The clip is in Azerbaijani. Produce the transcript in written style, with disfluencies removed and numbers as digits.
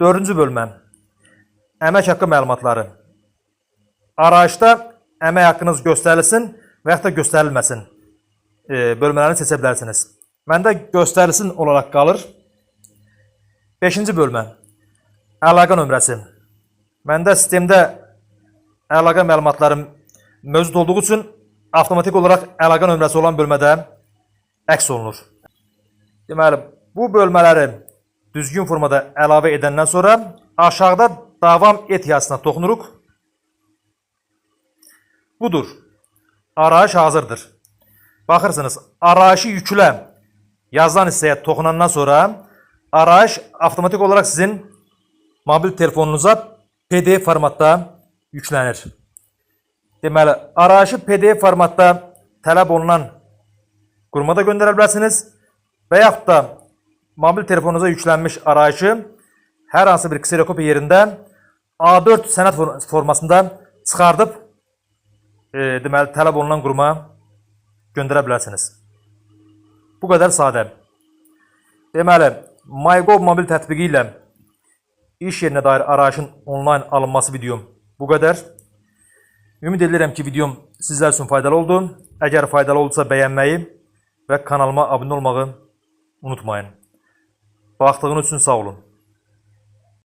Dördüncü bölmə. Əmək haqqı məlumatları. Arayışda əmək haqqınız göstərilsin və yaxud da göstərilməsin. Bölmələrini seçə bilərsiniz. Məndə göstərilsin olaraq qalır. 5-ci bölmə. Əlaqə nömrəsi. Məndə sistemdə əlaqə məlumatları mövcud olduğu üçün avtomatik olaraq əlaqə nömrəsi olan bölmədə əks olunur. Deməli, bu bölmələri düzgün formada əlavə edəndən sonra aşağıda davam et yazısına toxunuruq. Budur. Arayış hazırdır. Baxırsınız, arayışı yüklə yazılan hissəyə toxunandan sonra arayış avtomatik olaraq sizin mobil telefonunuza PDF formatda yüklənir. Deməli, arayışı PDF formatda tələb olunan quruma da göndərə bilərsiniz və yaxud da mobil telefonunuza yüklənmiş arayışı hər hansı bir kserokopiya yerində A4 sənəd formasında çıxardıb deməli, tələb olunan quruma göndərə bilərsiniz. Bu qədər sadə. Deməli, MyGov mobil tətbiqi ilə iş yerinə dair arayışın onlayn alınması videom bu qədər. Ümid edirəm ki, videom sizlər üçün faydalı oldu. Əgər faydalı oldusa bəyənməyi və kanalıma abunə olmağı unutmayın. Baxdığınız üçün sağ olun.